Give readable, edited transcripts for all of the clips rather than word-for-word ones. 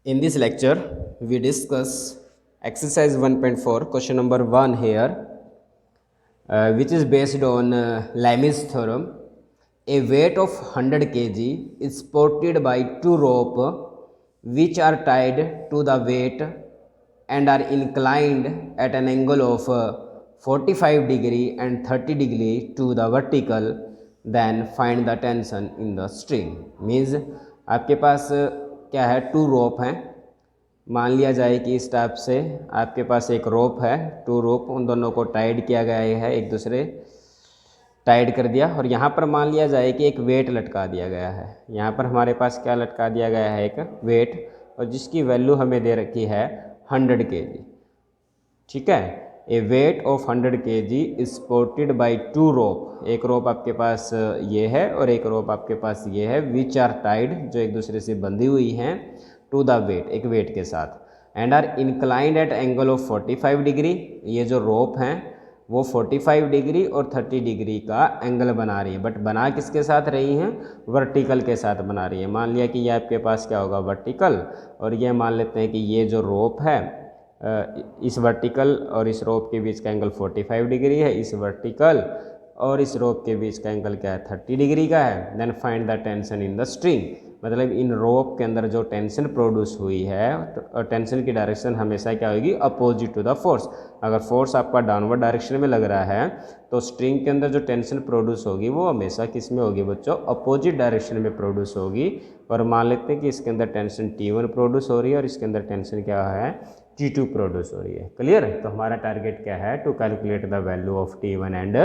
In this lecture, we discuss exercise 1.4, question number 1 here, which is based on Lami's theorem. A weight of 100 kg is supported by two ropes which are tied to the weight and are inclined at an angle of 45 degree and 30 degree to the vertical. Then find the tension in the string. Means आपके पास क्या है, to rope हैं। मान लिया जाए कि इस type से आपके पास एक रोप है, टू रोप, उन दोनों को टाइड किया गया है, एक दूसरे टाइड कर दिया। और यहाँ पर मान लिया जाए कि एक वेट लटका दिया गया है। यहाँ पर हमारे पास क्या लटका दिया गया है, एक वेट, और जिसकी वैल्यू हमें दे रखी है 100 kg। ठीक है, a weight of 100 kg is supported by two rope. एक रोप आपके पास ये है और एक रोप आपके पास ये है, विच आर टाइड, जो एक दूसरे से बंधी हुई हैं, टू द वेट, एक वेट के साथ, and are inclined at angle of 45 degree. ये जो रोप हैं वो 45 डिग्री और 30 डिग्री का एंगल बना रही है, बट बना किसके साथ रही हैं, वर्टिकल के साथ बना रही है। मान लिया कि ये आपके पास क्या होगा, वर्टिकल, और ये मान लेते हैं कि ये जो रोप है, इस वर्टिकल और इस रोप के बीच का एंगल 45 डिग्री है, इस वर्टिकल और इस रोप के बीच का एंगल क्या है, 30 डिग्री का है। Then find the tension in the string. मतलब इन रोप के अंदर जो टेंशन प्रोड्यूस हुई है, तो टेंशन की डायरेक्शन हमेशा क्या होगी, अपोजिट टू द फोर्स। अगर फोर्स आपका डाउनवर्ड डायरेक्शन में लग रहा है तो स्ट्रिंग के अंदर जो टेंशन प्रोड्यूस होगी वो हमेशा किस में होगी बच्चों, अपोजिट डायरेक्शन में प्रोड्यूस होगी। और मान लेते हैं कि इसके अंदर टेंशन T1 प्रोड्यूस हो रही है और इसके अंदर टेंशन क्या है, T2 प्रोड्यूस हो रही है। क्लियर है? तो हमारा टारगेट क्या है, to calculate the value of T1 and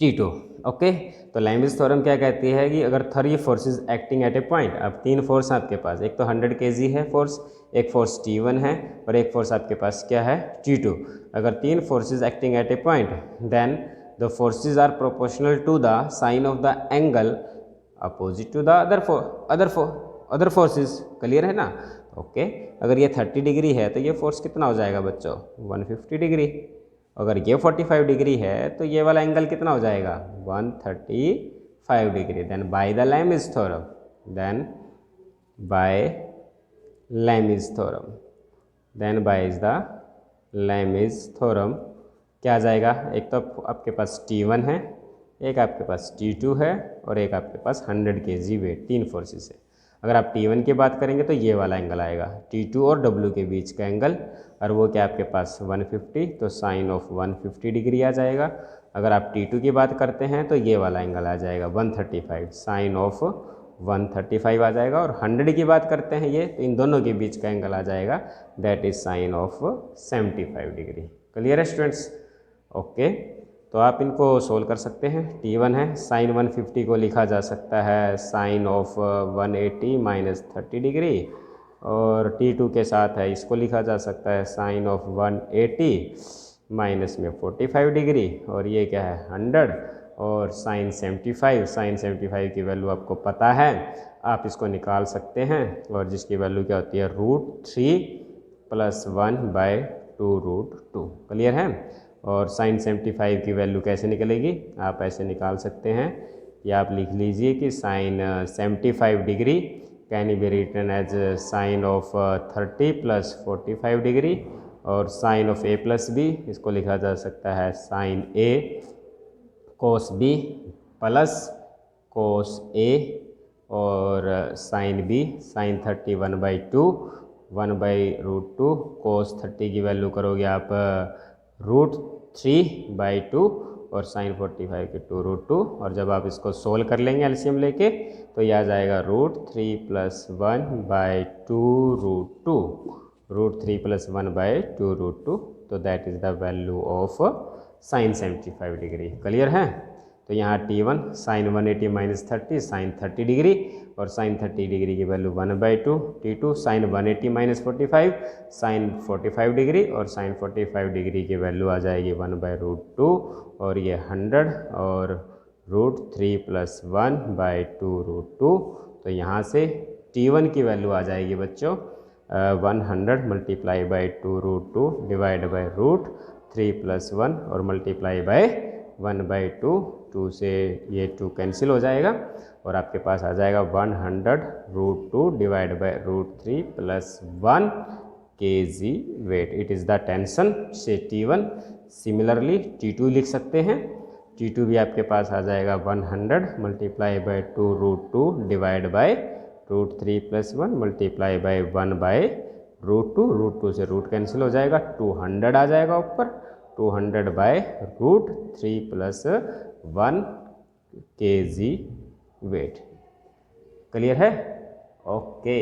T2। Okay, तो लाइम्स थ्योरम क्या कहती है कि अगर 3 forces acting at a point, अब 3 फोर्स आपके पास, एक तो 100 kg है फोर्स, एक फोर्स T1 है और एक फोर्स आपके पास क्या है, T2। अगर 3 forces acting at a point, then the forces are proportional to the sine of the angle opposite to the other forces. Clear है ना? ओके, अगर ये 30 डिग्री है तो ये फोर्स कितना हो जाएगा बच्चों, 150 डिग्री। अगर ये 45 डिग्री है तो ये वाला एंगल कितना हो जाएगा, 135 degree. Then by the Lami's theorem, then by Lami's theorem, then by the Lami's theorem क्या आ जाएगा, एक तो आपके पास T1 है, एक आपके पास T2 है और एक आपके पास 100 kg वेट, 3 फोर्सेस है। अगर आप T1 की बात करेंगे तो ये वाला एंगल आएगा, T2 और W के बीच का एंगल, और वो क्या आपके पास 150, तो साइन ऑफ 150 डिग्री आ जाएगा। अगर आप T2 की बात करते हैं तो ये वाला एंगल आ जाएगा 135, साइन ऑफ 135 आ जाएगा। और 100 की बात करते हैं ये, तो इन दोनों के बीच का एंगल आ जाएगा, that is sine of 75 degree. Clear है स्टूडेंट्स? ओके, तो आप इनको सोल्व कर सकते हैं। T1 है, साइन 150 को लिखा जा सकता है साइन ऑफ 180 माइनस 30 डिग्री, और T2 के साथ है, इसको लिखा जा सकता है साइन ऑफ 180 माइनस में 45 डिग्री, और ये क्या है 100, और साइन 75, साइन 75 की वैल्यू आपको पता है, आप इसको निकाल सकते हैं, और जिसकी वैल्यू क्या होती है, √3 + 1/2 √2। क्लियर है? और साइन 75 की वैल्यू कैसे निकलेगी, आप ऐसे निकाल सकते हैं, या आप लिख लीजिए कि sine 75 degree can be written as sine of 30 + 45 degree, और साइन ऑफ A + B, इसको लिखा जा सकता है sine A cos B plus cos A, और साइन B साइन 30 1/2 1/√2, cos 30 की वैल्यू करोगे आप √3/2 और साइन 45 के 2√2, और जब आप इसको सोल्व कर लेंगे एलसीएम लेके तो यह आ जाएगा √3 + 1/2 √2, √3 + 1/2 √2, तो that is the value of sine 75 degree. Clear है? तो यहाँ T1 sine 180 minus 30 sine 30 degree, और साइन 30 डिग्री की value 1/2, T2 sine 180 minus 45 sine 45 degree, और साइन 45 डिग्री की वैल्यू आ जाएगी 1/√2, और ये 100, और √3 + 1/2 √2। तो यहाँ से T1 की वैल्यू आ जाएगी बच्चों 100 मल्टीप्लाई बाई 2 √2 डिवाइड बाई √3 + 1 और मल्टीप्लाई बाई 1/2 2 से ये 2 कैंसिल हो जाएगा और आपके पास आ जाएगा 100√2 divide by √3 plus 1 kg weight. It is the tension से T1। सिमिलरली T2 लिख सकते हैं। T2 भी आपके पास आ जाएगा 100 multiply by 2√2 divide by √3 plus 1 multiply by 1 by √2 से रूट कैंसिल हो जाएगा, 200 आ जाएगा ऊपर, 200 by √3 plus 1 kg weight. Clear है? Okay.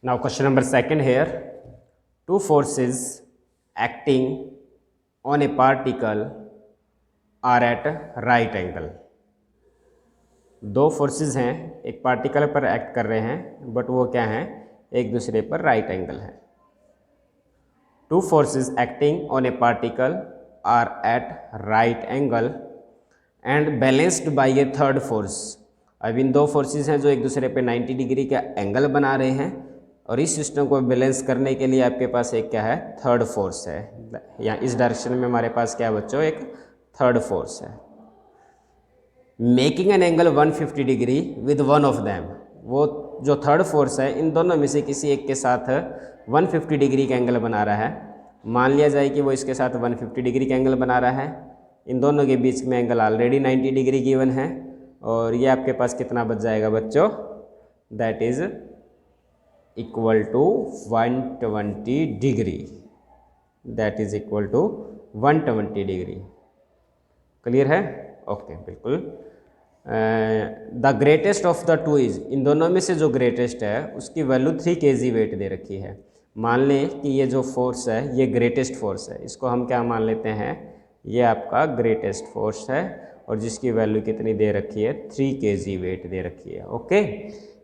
Now question number second here, two forces acting on a particle are at right angle. दो forces हैं, एक particle पर एक्ट कर रहे हैं, बट वो क्या हैं, एक दूसरे पर राइट एंगल है। Two forces acting on a particle are at right angle and balanced by a third force. अब इन दो फोर्सेस हैं जो एक दूसरे पे 90 डिग्री का एंगल बना रहे हैं, और इस सिस्टम को बैलेंस करने के लिए आपके पास एक क्या है, थर्ड फोर्स है। या इस डायरेक्शन में हमारे पास क्या है बच्चों, एक थर्ड फोर्स है। Making an angle 150 degree with one of them. वो जो थर्ड फोर्स है इन दोनों में से किसी एक के साथ 150 डिग्री का एंगल बना रहा है। मान लिया जाए कि वो इसके साथ 150 डिग्री का एंगल बना रहा है। इन दोनों के बीच में एंगल ऑलरेडी 90 डिग्री गिवन है, और ये आपके पास कितना बच जाएगा बच्चों, that is equal to 120 degree. That is equal to 120 degree. Clear है? ओके, बिल्कुल। The greatest of the two is, इन दोनों में से जो ग्रेटेस्ट है उसकी वैल्यू 3 kg वेट दे रखी है। मान लें कि ये जो फोर्स है ये ग्रेटेस्ट फोर्स है, इसको हम क्या मान लेते हैं, ये आपका ग्रेटेस्ट फोर्स है, और जिसकी वैल्यू कितनी दे रखी है, 3 kg वेट दे रखी है। ओके,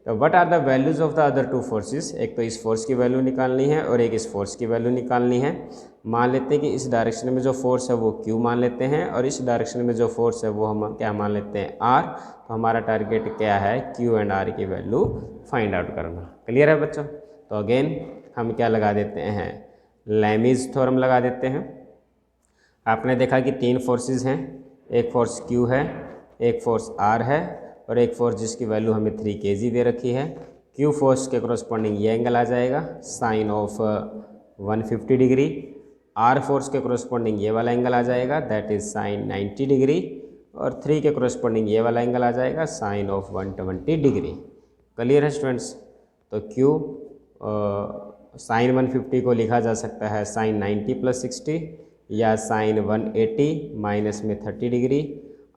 तो what are the values of the other two forces. एक तो इस फोर्स की वैल्यू निकालनी है और एक इस फोर्स की वैल्यू निकालनी है। मान लेते हैं कि इस डायरेक्शन में जो फोर्स है वो Q मान लेते हैं, और इस डायरेक्शन में जो फोर्स है वो हम क्या मान लेते हैं, R। तो हमारा टारगेट क्या है, Q एंड R की वैल्यू फाइंड आउट करना। क्लियर है बच्चों? तो अगेन हम क्या लगा देते हैं, लैमीज थ्योरम लगा देते हैं। आपने देखा कि 3 फोर्सेस हैं, एक फोर्स Q है, एक फोर्स R है, और एक फोर्स जिसकी वैल्यू हमें 3 kg दे रखी है। Q फोर्स के कोरोस्पॉन्डिंग ये एंगल आ जाएगा sine of 150 degree. R force के कोरोस्पॉन्डिंग ये वाला एंगल आ जाएगा, दैट इज साइन 90 डिग्री, और 3 के कोरोस्पॉन्डिंग ये वाला एंगल आ जाएगा साइन ऑफ 120 डिग्री। क्लियर है स्टूडेंट्स? तो Q साइन 150 को लिखा जा सकता है साइन 90 प्लस 60, या साइन 180 माइनस में 30 डिग्री।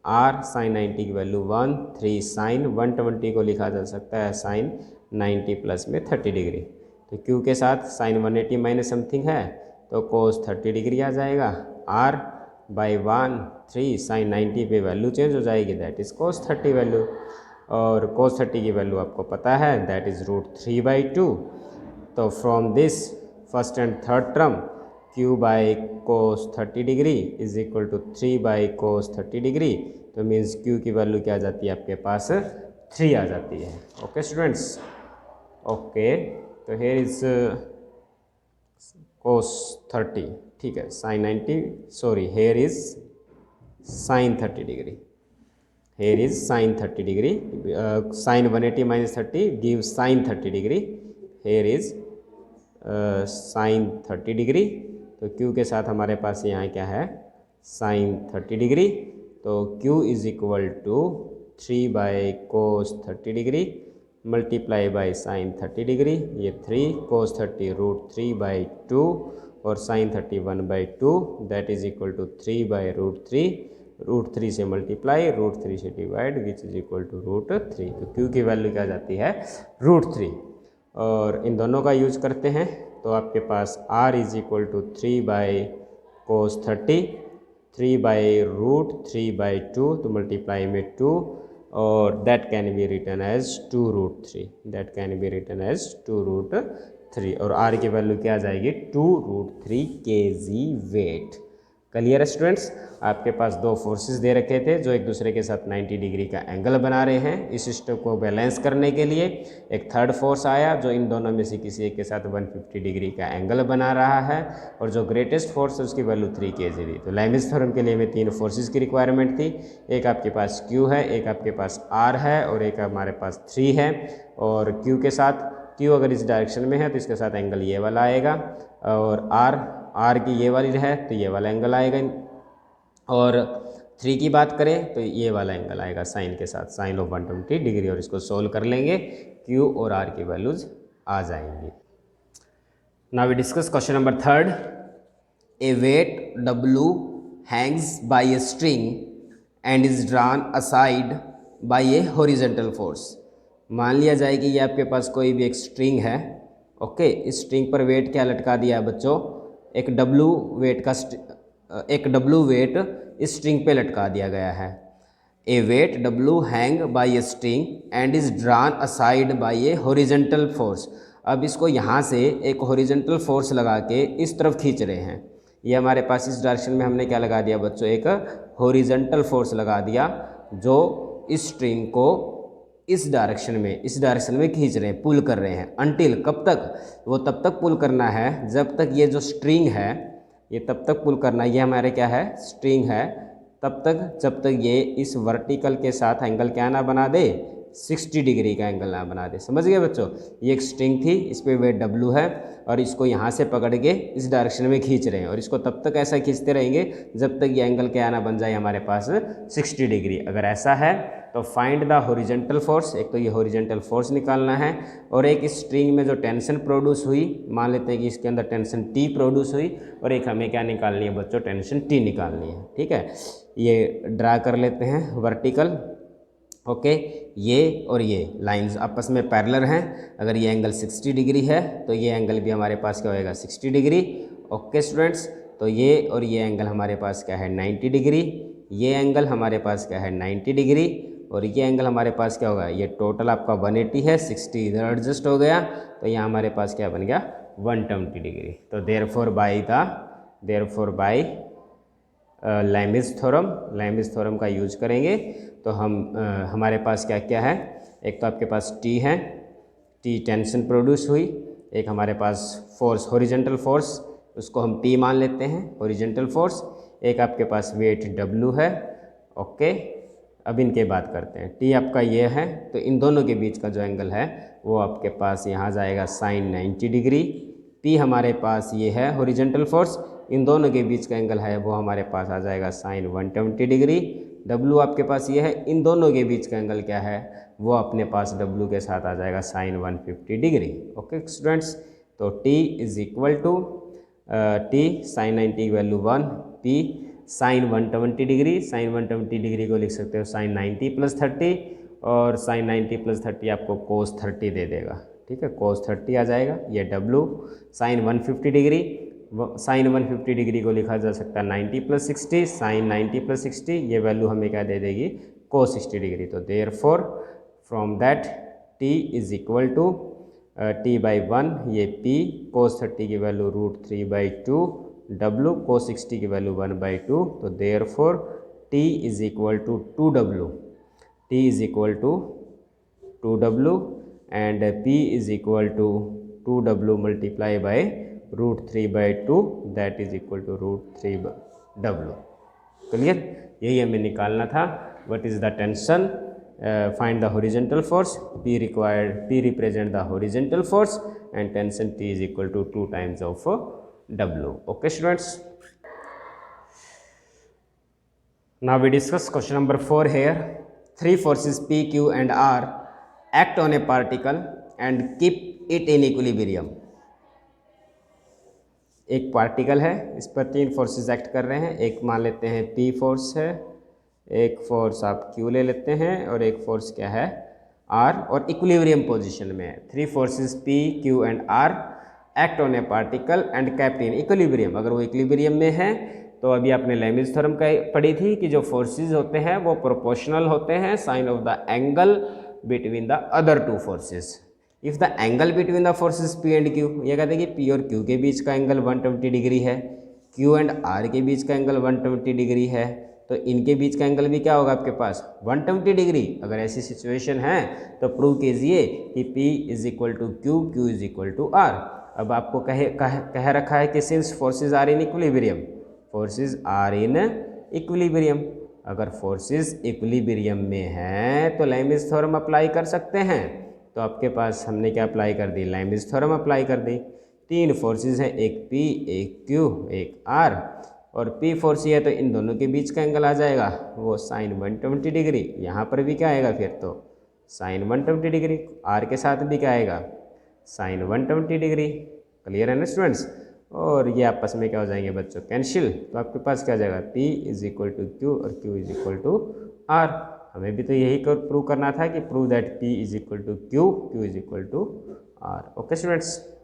R साइन 90 की वैल्यू 1, 3 साइन 120 को लिखा जा सकता है साइन 90 प्लस में 30 डिग्री। तो Q के साथ साइन 180 माइनस समथिंग है, तो कोस 30 डिग्री आ जाएगा। R बाई 1, 3 साइन 90 पे वैल्यू चेंज हो जाएगी, दैट इज़ कोस 30 वैल्यू, और कोस 30 की वैल्यू आपको पता है, दैट इज़ √3/2। तो from this first and third term Q by cos 30 degree is equal to 3 by cos 30 degree. तो मीन्स Q की वैल्यू क्या आ जाती है आपके पास, 3 आ जाती है। Okay students? ओके, तो हेयर इज कोस 30, ठीक है, sine 90, sorry here is sine 30 degree, here is sine 30 degree, sine 180 minus 30 give sine 30 degree, here is sine 30 degree. तो Q के साथ हमारे पास यहाँ क्या है, साइन 30 डिग्री। तो Q is equal to 3 by cos 30 degree multiply by sine 30 degree, ये 3 कोस 30 √3/2, और sine 30 1/2, that is equal to 3 by √3, √3 से मल्टीप्लाई, √3 से divide, which is equal to √3। तो Q की वैल्यू क्या जाती है, √3, और इन दोनों का यूज करते हैं तो आपके पास R is equal to 3 by cos 30, 3 by √3/2, तो मल्टीप्लाई में 2, और that can be written as 2√3, that can be written as 2√3, और R की वैल्यू क्या आ जाएगी, 2√3 kg वेट। Clear students. आपके पास दो फोर्सेस दे रखे थे जो एक दूसरे के साथ 90 डिग्री का एंगल बना रहे हैं। इस सिस्टम को बैलेंस करने के लिए एक थर्ड फोर्स आया जो इन दोनों में से किसी एक के साथ 150 डिग्री का एंगल बना रहा है, और जो ग्रेटेस्ट फोर्स है उसकी वैल्यू 3 kg थी। तो लाइमस थ्योरम के लिए हमें तीन फोर्सेस की रिक्वायरमेंट थी। एक आपके पास Q है, एक आपके पास R है, और एक हमारे पास 3 है। और Q के साथ, Q अगर इस डायरेक्शन में है तो इसके साथ एंगल ये वाला आएगा, और R की ये वाली है तो ये वाला एंगल आएगा, और 3 की बात करें तो ये वाला एंगल आएगा साइन के साथ, साइन ऑफ 120 डिग्री। और इसको सोल्व कर लेंगे, Q और R की वैल्यूज आ जाएंगी। Now we discuss question number 3rd। A weight W hangs by a string and is drawn aside by a horizontal force। मान लिया जाए कि ये आपके पास कोई भी एक स्ट्रिंग है, ओके। इस स्ट्रिंग पर वेट क्या लटका दिया है बच्चों, एक W वेट इस स्ट्रिंग पे लटका दिया गया है। A weight W hang by a string and is drawn aside by a horizontal force. अब इसको यहाँ से एक हॉरिजेंटल फोर्स लगा के इस तरफ खींच रहे हैं। ये हमारे पास इस डायरेक्शन में हमने क्या लगा दिया बच्चों, एक हॉरिजेंटल फोर्स लगा दिया जो इस स्ट्रिंग को इस डायरेक्शन में खींच रहे हैं, पुल कर रहे हैं। अनटिल, कब तक, वो तब तक पुल करना है जब तक ये जो स्ट्रिंग है, ये तब तक पुल करना है, ये हमारे क्या है, स्ट्रिंग है, तब तक जब तक ये इस वर्टिकल के साथ एंगल क्या ना बना दे, 60 डिग्री का एंगल ना बना दे। समझ गए बच्चों। ये एक स्ट्रिंग थी, इस पर वेट W है, और इसको यहाँ से पकड़ के इस डायरेक्शन में खींच रहे हैं, और इसको तब तक ऐसा खींचते रहेंगे जब तक ये एंगल क्या ना बन जाए हमारे पास 60 डिग्री। अगर ऐसा है तो फाइंड द हॉरिजेंटल फोर्स। एक तो ये हॉरिजेंटल फोर्स निकालना है, और एक इस स्ट्रिंग में जो टेंशन प्रोड्यूस हुई, मान लेते हैं कि इसके अंदर टेंशन T प्रोड्यूस हुई, और एक हमें क्या निकालनी है बच्चों, टेंशन T निकालनी है। ठीक है, ये ड्रा कर लेते हैं वर्टिकल, ओके। ये और ये लाइंस आपस में पैरेलल हैं। अगर ये एंगल 60 डिग्री है तो ये एंगल भी हमारे पास क्या होएगा, 60 डिग्री। ओके स्टूडेंट्स, तो ये और ये एंगल हमारे पास क्या है, 90 डिग्री। ये एंगल हमारे पास क्या है, 90 डिग्री, और ये एंगल हमारे पास क्या होगा, ये टोटल आपका 180 है, 60 इधर एडजस्ट हो गया, तो यहाँ हमारे पास क्या बन गया, 120 डिग्री। तो देयरफॉर बाय लाइमस थ्योरम का यूज करेंगे तो हमारे पास क्या क्या है, एक तो आपके पास T है, T टेंशन प्रोड्यूस हुई, एक हमारे पास फोर्स हॉरिजेंटल फोर्स, उसको हम T मान लेते हैं, हॉरिजेंटल फोर्स। एक आपके पास वेट W है, ओके। अब इनके बात करते हैं। T आपका ये है, तो इन दोनों के बीच का जो एंगल है वो आपके पास यहाँ जाएगा साइन 90 डिग्री। P हमारे पास ये है हॉरिजेंटल फोर्स, इन दोनों के बीच का एंगल है वो हमारे पास आ जाएगा साइन 120 डिग्री। W आपके पास ये है, इन दोनों के बीच का एंगल क्या है, वो अपने पास W के साथ आ जाएगा साइन 150 डिग्री। ओके स्टूडेंट्स, तो T is equal to T sine 90 की value 1, P sine 120 degree. Sine 120 degree को लिख सकते हो साइन 90 प्लस 30, और साइन 90 प्लस 30 आपको कोस 30 दे देगा। ठीक है, कोस 30 आ जाएगा। ये W sine 150 degree, sine 150 degree को लिखा जा सकता है 90 प्लस 60, साइन 90 प्लस 60, ये वैल्यू हमें क्या दे देगी, कोस 60 डिग्री। तो therefore from that T is equal to T by 1, ये P कोस 30 की वैल्यू √3/2, W कोस 60 की वैल्यू 1/2। तो therefore T is equal to 2W, T is equal to 2W and P is equal to 2W multiply by √3/2, that is equal to √3W। Clear, यही हमें निकालना था। What is the tension, find the horizontal force, P represent the horizontal force, and tension T is equal to 2 times of W। Okay students, now we discuss question number 4 here. 3 forces P, Q and R act on a particle and keep it in equilibrium. एक particle है, इस पर 3 forces act कर रहे हैं। एक मान लेते हैं P फोर्स है, एक फोर्स आप Q ले लेते हैं, और एक फोर्स क्या है, R, और इक्विलिब्रियम पोजीशन में है। 3 forces P, Q and R act on a particle and kept in equilibrium. अगर वो इक्विलिब्रियम में है तो अभी आपने लाइमस थ्योरम का पढ़ी थी कि जो फोर्सेस होते हैं वो प्रोपोर्शनल होते हैं sine of the angle between the other 2 forces. If the angle between the forces P and Q, ये कहते हैं कि P और Q के बीच का एंगल 120 डिग्री है, Q एंड R के बीच का एंगल 120 डिग्री है, तो इनके बीच का एंगल भी क्या होगा आपके पास 120 डिग्री। अगर ऐसी सिचुएशन है तो प्रूव कीजिए कि P is equal to Q, Q is equal to R। अब आपको कह रखा है कि since forces are in equilibrium, forces are in equilibrium, अगर फोर्सेज इक्विलिब्रियम में हैं तो लाइमस थ्योरम अप्लाई कर सकते हैं। तो आपके पास हमने क्या अप्लाई कर दी, लाइमस थ्योरम अप्लाई कर दी। तीन फोर्सेज हैं, एक P, एक Q, एक R, और P फोर्स है तो इन दोनों के बीच का एंगल आ जाएगा वो साइन 120 डिग्री। यहाँ पर भी क्या आएगा फिर तो साइन 120 डिग्री, R के साथ भी क्या आएगा साइन 120 डिग्री। क्लियर है ना स्टूडेंट्स। और ये आपस में क्या हो जाएंगे बच्चों कैंसिल, तो आपके पास क्या आ जाएगा P is equal to Q और Q is equal to R। हमें भी तो यही प्रूव करना था कि prove that P is equal to Q, Q is equal to R। Okay students.